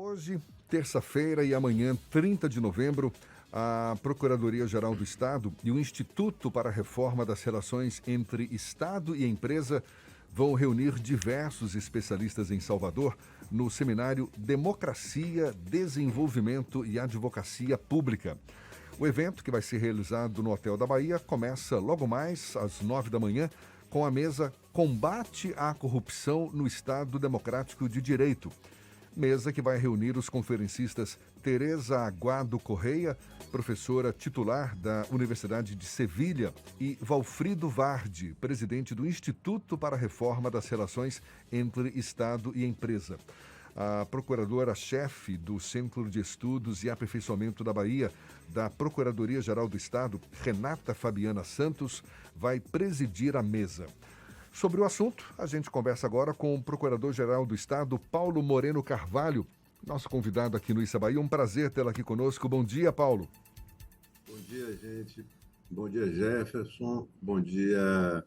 Hoje, terça-feira e amanhã, 30 de novembro, a Procuradoria-Geral do Estado e o Instituto para a Reforma das Relações entre Estado e Empresa vão reunir diversos especialistas em Salvador no seminário Democracia, Desenvolvimento e Advocacia Pública. O evento, que vai ser realizado no Hotel da Bahia, começa logo mais às 9 da manhã com a mesa Combate à Corrupção no Estado Democrático de Direito. Mesa que vai reunir os conferencistas Teresa Aguado Correia, professora titular da Universidade de Sevilha, e Valfrido Vardi, presidente do Instituto para a Reforma das Relações entre Estado e Empresa. A procuradora-chefe do Centro de Estudos e Aperfeiçoamento da Bahia, da Procuradoria-Geral do Estado, Renata Fabiana Santos, vai presidir a mesa. Sobre o assunto, a gente conversa agora com o Procurador-Geral do Estado, Paulo Moreno Carvalho, nosso convidado aqui no Issa Bahia. Um prazer tê-lo aqui conosco. Bom dia, Paulo. Bom dia, gente. Bom dia, Jefferson. Bom dia,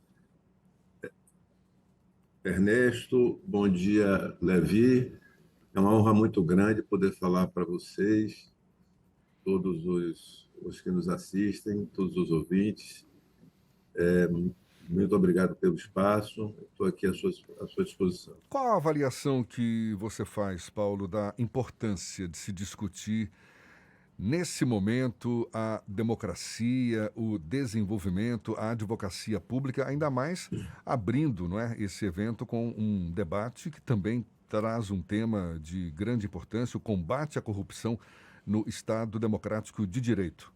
Ernesto. Bom dia, Levi. É uma honra muito grande poder falar para vocês, todos os que nos assistem, todos os ouvintes. Muito obrigado pelo espaço. Estou aqui à sua disposição. Qual a avaliação que você faz, Paulo, da importância de se discutir nesse momento a democracia, o desenvolvimento, a advocacia pública, ainda mais abrindo, não é, esse evento com um debate que também traz um tema de grande importância, o combate à corrupção no Estado Democrático de Direito?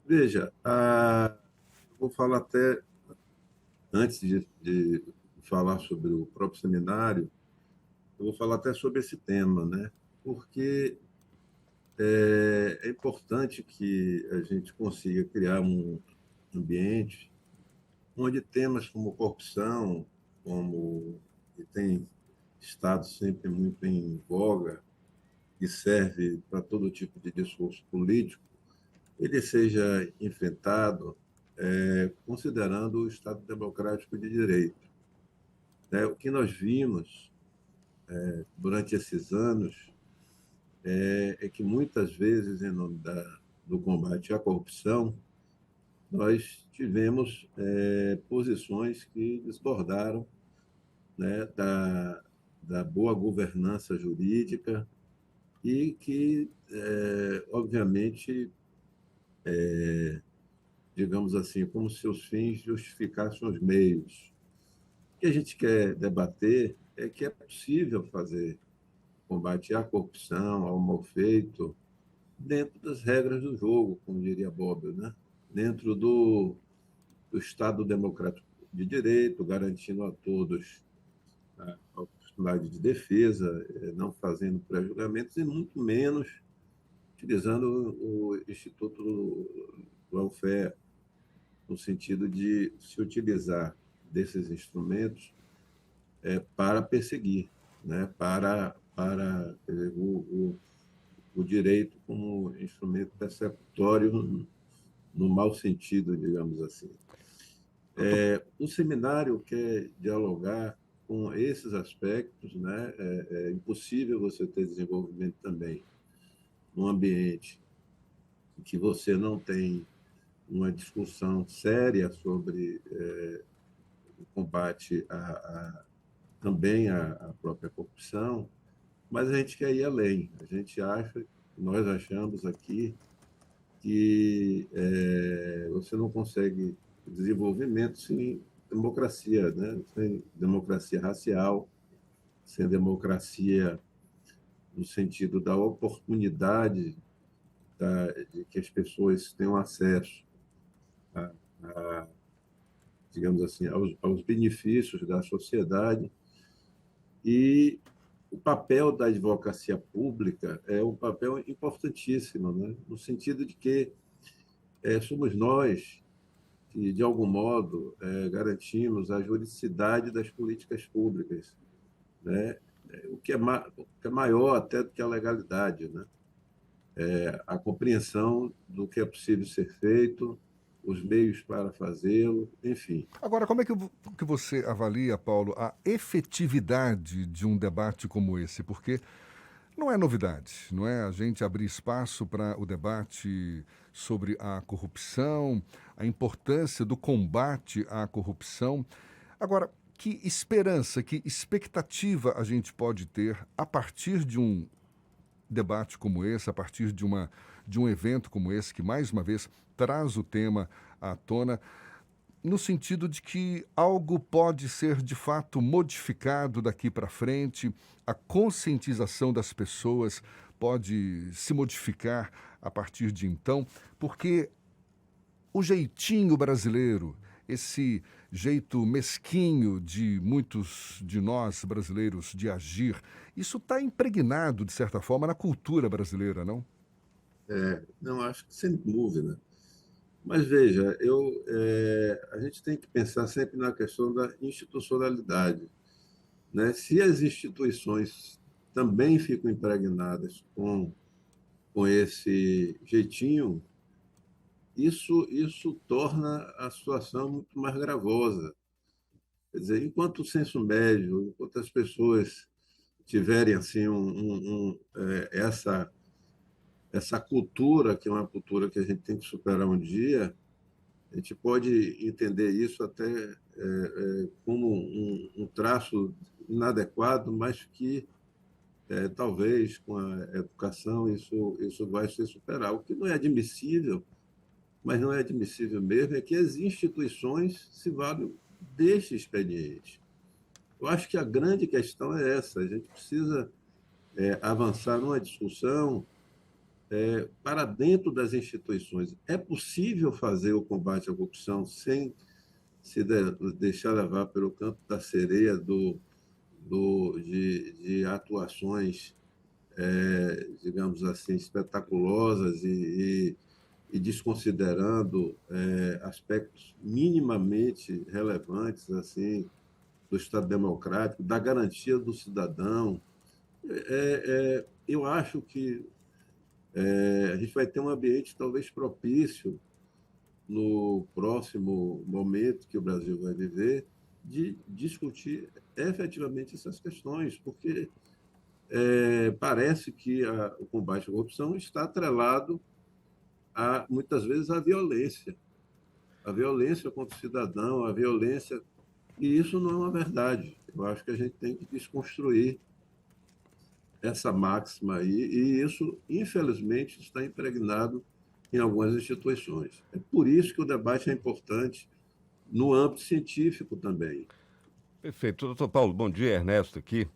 Veja, vou falar até, antes de falar sobre o próprio seminário, eu vou falar até sobre esse tema, né? Porque é importante que a gente consiga criar um ambiente onde temas como corrupção, como que tem estado sempre muito em voga e serve para todo tipo de discurso político, ele seja enfrentado considerando o Estado democrático de direito. Né? O que nós vimos durante esses anos é que muitas vezes, em nome do combate à corrupção, nós tivemos posições que desbordaram, né, da boa governança jurídica e que, obviamente, digamos assim, como se os fins justificassem os meios. O que a gente quer debater é que é possível fazer combate à corrupção, ao mal feito, dentro das regras do jogo, como diria Bob, né? Dentro do Estado democrático de direito, garantindo a todos a oportunidade de defesa, não fazendo pré-julgamentos e muito menos utilizando o Instituto do Lawfare, no sentido de se utilizar desses instrumentos para perseguir, né? Para quer dizer, o direito como instrumento persecutório no mau sentido, digamos assim. O seminário quer dialogar com esses aspectos, né? É impossível você ter desenvolvimento também num ambiente em que você não tem uma discussão séria sobre o combate também à própria corrupção, mas a gente quer ir além. A gente acha, nós achamos aqui, que você não consegue desenvolvimento sem democracia, né? Sem democracia racial, sem democracia no sentido da oportunidade de que as pessoas tenham acesso a, digamos assim, aos benefícios da sociedade. E o papel da advocacia pública é um papel importantíssimo, né? No sentido de que somos nós que, de algum modo, garantimos a juridicidade das políticas públicas, né? O que é maior até do que a legalidade, né? A compreensão do que é possível ser feito, os meios para fazê-lo, enfim. Agora, como é que você avalia, Paulo, a efetividade de um debate como esse? Porque Não é novidade, não é a gente abrir espaço para o debate sobre a corrupção, a importância do combate à corrupção. Agora, que esperança, que expectativa a gente pode ter a partir de um debate como esse, a partir de um evento como esse, que mais uma vez traz o tema à tona, no sentido de que algo pode ser de fato modificado daqui para frente, a conscientização das pessoas pode se modificar a partir de então, porque o jeitinho brasileiro, esse jeito mesquinho de muitos de nós brasileiros de agir, isso está impregnado, de certa forma, na cultura brasileira, não? Não, acho que sem dúvida. Mas veja, a gente tem que pensar sempre na questão da institucionalidade, né? Se as instituições também ficam impregnadas com esse jeitinho, isso torna a situação muito mais gravosa. Quer dizer, enquanto o senso médio, enquanto as pessoas tiverem assim essa cultura, que é uma cultura que a gente tem que superar um dia, a gente pode entender isso até como um traço inadequado, mas que talvez com a educação isso vai se superar. O que não é admissível, mas não é admissível mesmo, é que as instituições se valem deste expediente. Eu acho que a grande questão é essa: a gente precisa avançar numa discussão para dentro das instituições. É possível fazer o combate à corrupção sem deixar levar pelo campo da sereia de atuações, digamos assim, espetaculosas e desconsiderando aspectos minimamente relevantes assim do Estado democrático, da garantia do cidadão. Eu acho que a gente vai ter um ambiente talvez propício no próximo momento que o Brasil vai viver de discutir efetivamente essas questões, porque parece que o combate à corrupção está atrelado muitas vezes a violência contra o cidadão, a violência, e isso não é uma verdade. Eu acho que a gente tem que desconstruir essa máxima aí, e isso, infelizmente, está impregnado em algumas instituições. É por isso que o debate é importante no âmbito científico também. Perfeito. Doutor Paulo, bom dia, Ernesto aqui.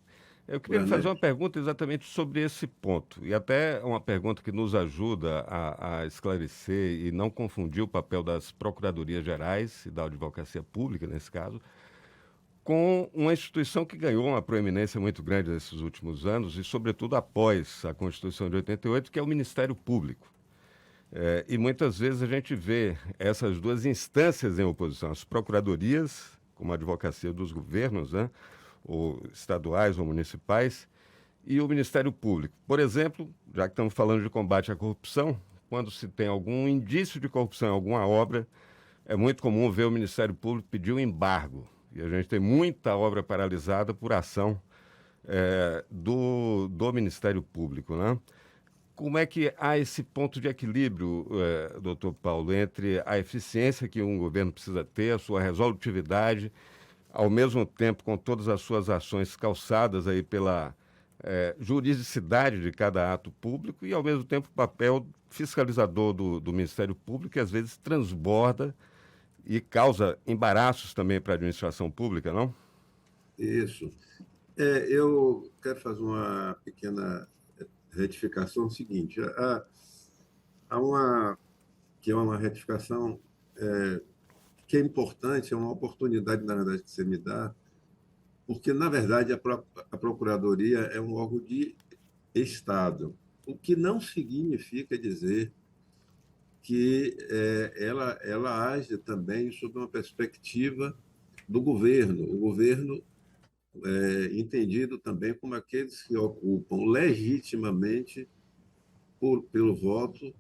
Eu O queria lhe fazer uma Ernesto, pergunta exatamente sobre esse ponto, e até uma pergunta que nos ajuda a esclarecer e não confundir o papel das procuradorias gerais e da advocacia pública, nesse caso, com uma instituição que ganhou uma proeminência muito grande nesses últimos anos, e sobretudo após a Constituição de 88, que é o Ministério Público. E muitas vezes a gente vê essas duas instâncias em oposição, as procuradorias, como a advocacia dos governos, né, ou estaduais ou municipais, e o Ministério Público. Por exemplo, já que estamos falando de combate à corrupção, quando se tem algum indício de corrupção em alguma obra, é muito comum ver o Ministério Público pedir um embargo. E a gente tem muita obra paralisada por ação do Ministério Público, né? Como é que há esse ponto de equilíbrio, doutor Paulo, entre a eficiência que um governo precisa ter, a sua resolutividade, ao mesmo tempo com todas as suas ações calçadas aí pela juridicidade de cada ato público e, ao mesmo tempo, o papel fiscalizador do Ministério Público, que às vezes transborda e causa embaraços também para a administração pública, não? isso. Eu quero fazer uma pequena retificação seguinte. Há uma que é uma retificação que é importante, é uma oportunidade, na verdade, que você me dá, porque, na verdade, a Procuradoria é um órgão de Estado, o que não significa dizer que ela age também sob uma perspectiva do governo. O governo é entendido também como aqueles que ocupam legitimamente, pelo voto,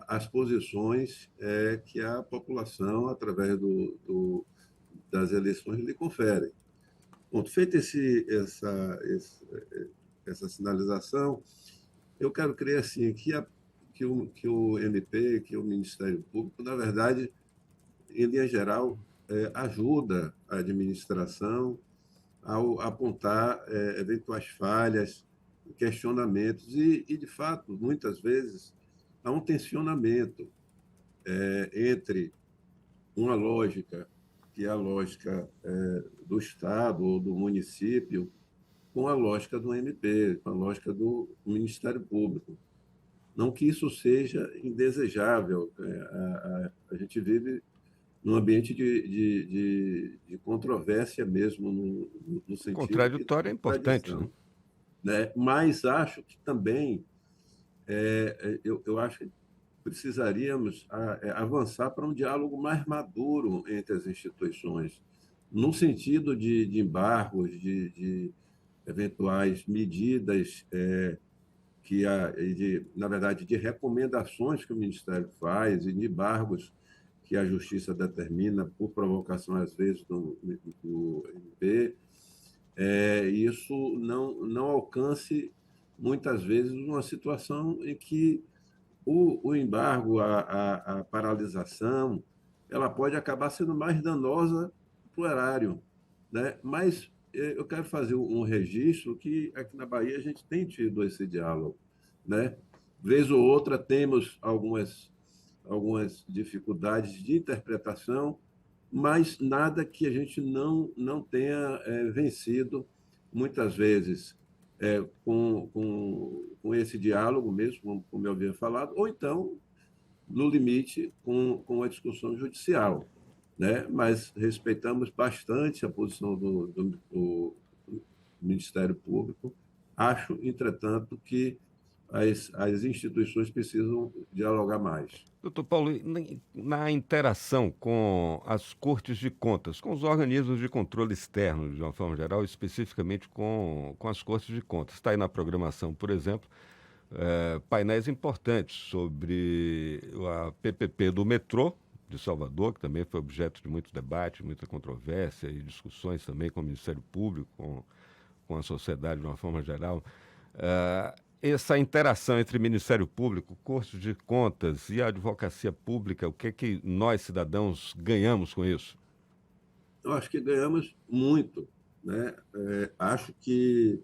as posições que a população, através das eleições, lhe confere. Bom, feita essa sinalização, Eu quero crer assim que o MP, que o Ministério Público, na verdade, em linha geral, ajuda a administração ao apontar eventuais falhas, questionamentos de fato, muitas vezes há um tensionamento entre uma lógica que é a lógica do Estado ou do município com a lógica do MP, com a lógica do Ministério Público. Não que isso seja indesejável. A gente vive num ambiente de controvérsia mesmo, no sentido de Contraditório é importante, né? contradição. Né? Mas acho que também, eu acho que precisaríamos avançar para um diálogo mais maduro entre as instituições, no sentido de embargos, de eventuais medidas na verdade, de recomendações que o Ministério faz e de embargos que a Justiça determina por provocação, às vezes, do MP, isso não alcance, muitas vezes, uma situação em que o embargo, a paralisação, ela pode acabar sendo mais danosa para o erário. Né? Mas eu quero fazer um registro que aqui na Bahia a gente tem tido esse diálogo. Né? Vez ou outra temos algumas dificuldades de interpretação, mas nada que a gente não tenha vencido muitas vezes com esse diálogo mesmo, como eu havia falado, ou então, no limite, com a discussão judicial. Né? Mas respeitamos bastante a posição do Ministério Público. Acho, entretanto, que as instituições precisam dialogar mais. Doutor Paulo, na interação com as cortes de contas, com os organismos de controle externo, de uma forma geral, especificamente com as cortes de contas, está aí na programação, por exemplo, painéis importantes sobre a PPP do metrô de Salvador, que também foi objeto de muito debate, muita controvérsia e discussões também com o Ministério Público, com a sociedade de uma forma geral. Essa interação entre Ministério Público, Corte de Contas e a advocacia pública, o que é que nós, cidadãos, ganhamos com isso? Eu acho que ganhamos muito. Né? Acho que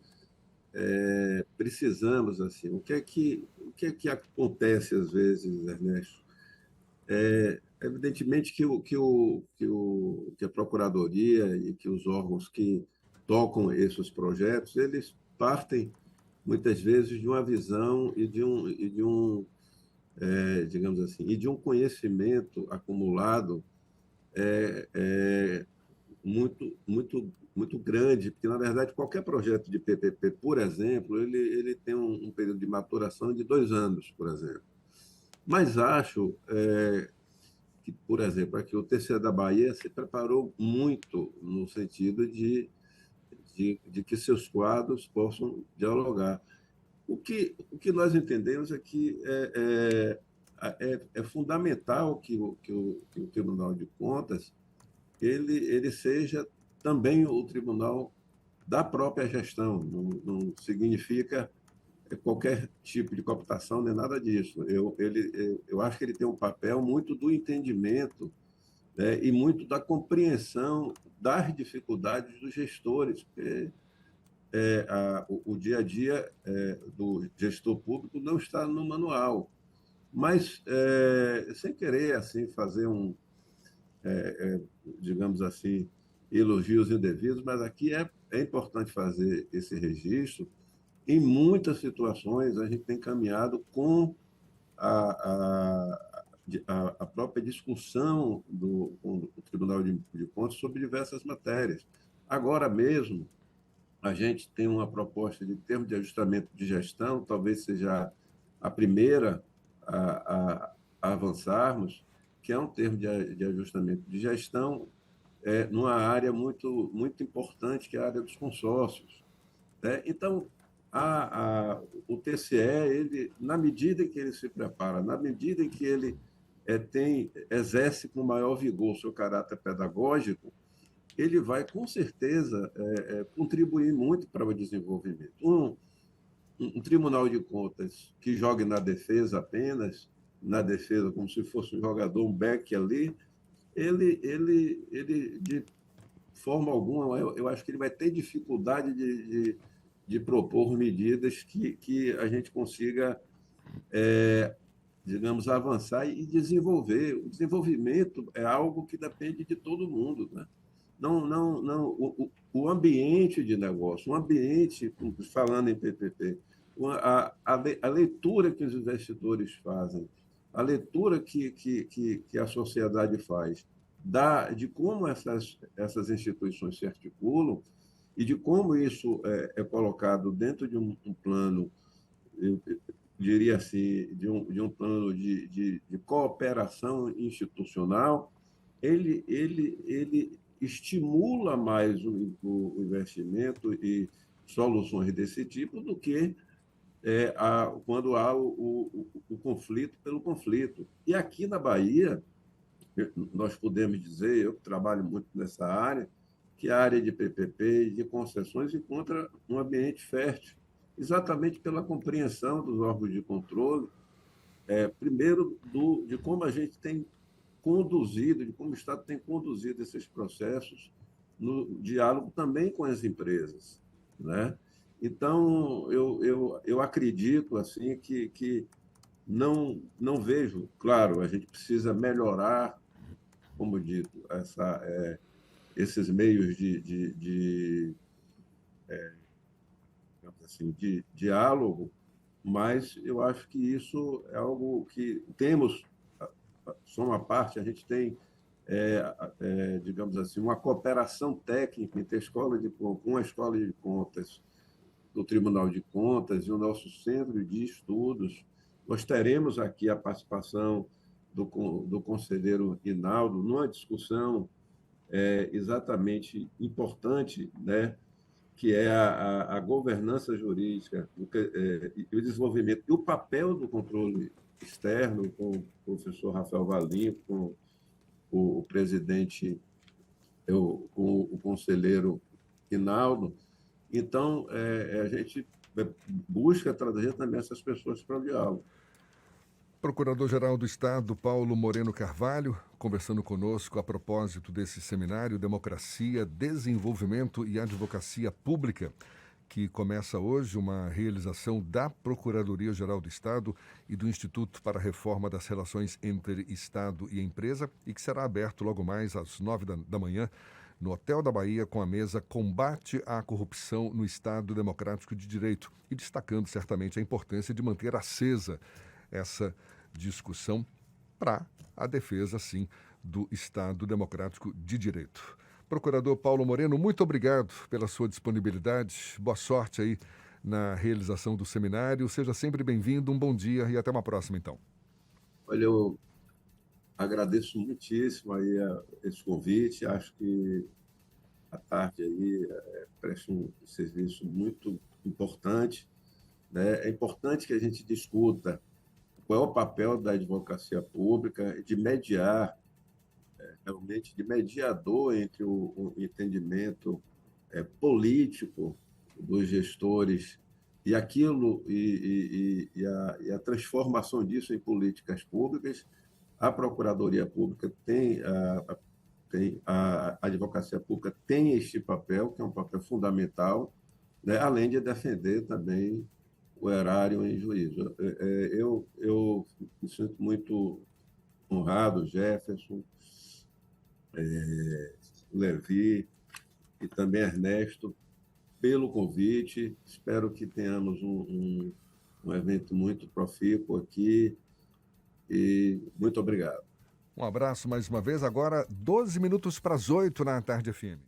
precisamos, assim, o que é que acontece às vezes, Ernesto? Evidentemente que a Procuradoria e que os órgãos que tocam esses projetos, eles partem muitas vezes de uma visão digamos assim, e de um conhecimento acumulado muito grande, porque, na verdade, qualquer projeto de PPP, por exemplo, ele tem um período de maturação de 2 anos, por exemplo. Mas acho que, por exemplo, aqui o TCE da Bahia se preparou muito no sentido de que seus quadros possam dialogar. O que nós entendemos é que é fundamental que o Tribunal de Contas ele seja também o tribunal da própria gestão. Não significa qualquer tipo de cooptação, nem nada disso. Eu acho que ele tem um papel muito do entendimento, né, e muito da compreensão das dificuldades dos gestores, porque o dia a dia do gestor público não está no manual. Mas, sem querer assim fazer digamos assim, elogios indevidos, mas aqui é importante fazer esse registro. Em muitas situações, a gente tem caminhado com a própria discussão com o Tribunal de Contas sobre diversas matérias. Agora mesmo, a gente tem uma proposta de termo de ajustamento de gestão, talvez seja a primeira a avançarmos, que é um termo de ajustamento de gestão numa área muito importante, que é a área dos consórcios. Né? Então, o TCE, na medida em que ele se prepara, na medida em que ele exerce com maior vigor o seu caráter pedagógico, ele vai, com certeza, contribuir muito para o desenvolvimento. um tribunal de contas que jogue na defesa apenas, na defesa como se fosse um jogador, um back ali, ele de forma alguma, eu acho que ele vai ter dificuldade de propor medidas que a gente consiga, digamos, avançar e desenvolver. O desenvolvimento é algo que depende de todo mundo, né? Não, o ambiente de negócio, o ambiente, falando em PPP, a leitura que os investidores fazem, a leitura que a sociedade faz de como essas instituições se articulam e de como isso é colocado dentro de um plano, eu diria assim, de um plano de cooperação institucional, ele estimula mais o investimento e soluções desse tipo do que quando há o conflito pelo conflito. E aqui na Bahia, nós podemos dizer, eu que trabalho muito nessa área, que a área de PPP e de concessões encontra um ambiente fértil, exatamente pela compreensão dos órgãos de controle, primeiro, de como a gente tem conduzido, de como o Estado tem conduzido esses processos no diálogo também com as empresas, né? Então, eu acredito assim que não vejo, claro, a gente precisa melhorar, como dito, esses meios digamos assim, de diálogo, mas eu acho que isso é algo que temos, só uma parte, a gente tem, digamos assim, uma cooperação técnica entre uma escola de contas do Tribunal de Contas e o nosso centro de estudos. Nós teremos aqui a participação do conselheiro Hinaldo numa discussão exatamente importante, né, que é a governança jurídica e o desenvolvimento e o papel do controle externo, com o professor Rafael Valim, com o presidente, com o conselheiro Hinaldo. Então, a gente busca trazer também essas pessoas para o diálogo. Procurador-Geral do Estado, Paulo Moreno Carvalho, conversando conosco a propósito desse seminário Democracia, Desenvolvimento e Advocacia Pública, que começa hoje, uma realização da Procuradoria-Geral do Estado e do Instituto para a Reforma das Relações entre Estado e Empresa, e que será aberto logo mais às 9 da manhã no Hotel da Bahia com a mesa Combate à Corrupção no Estado Democrático de Direito, e destacando certamente a importância de manter acesa essa discussão para a defesa, sim, do Estado Democrático de Direito. Procurador Paulo Moreno, muito obrigado pela sua disponibilidade. Boa sorte aí na realização do seminário. Seja sempre bem-vindo, um bom dia e até uma próxima, então. Olha, eu agradeço muitíssimo aí esse convite. Acho que à tarde aí presta um serviço muito importante, né? É importante que a gente discuta qual é o papel da advocacia pública de mediar, realmente de mediador entre o entendimento político dos gestores e aquilo e a transformação disso em políticas públicas. A Procuradoria Pública a advocacia pública tem este papel, que é um papel fundamental, né? Além de defender também o erário em juízo. Eu me sinto muito honrado, Jefferson, Levi e também Ernesto, pelo convite. Espero que tenhamos um evento muito profícuo aqui e muito obrigado. Um abraço mais uma vez. Agora, 12 minutos para as 8 na Tarde FM.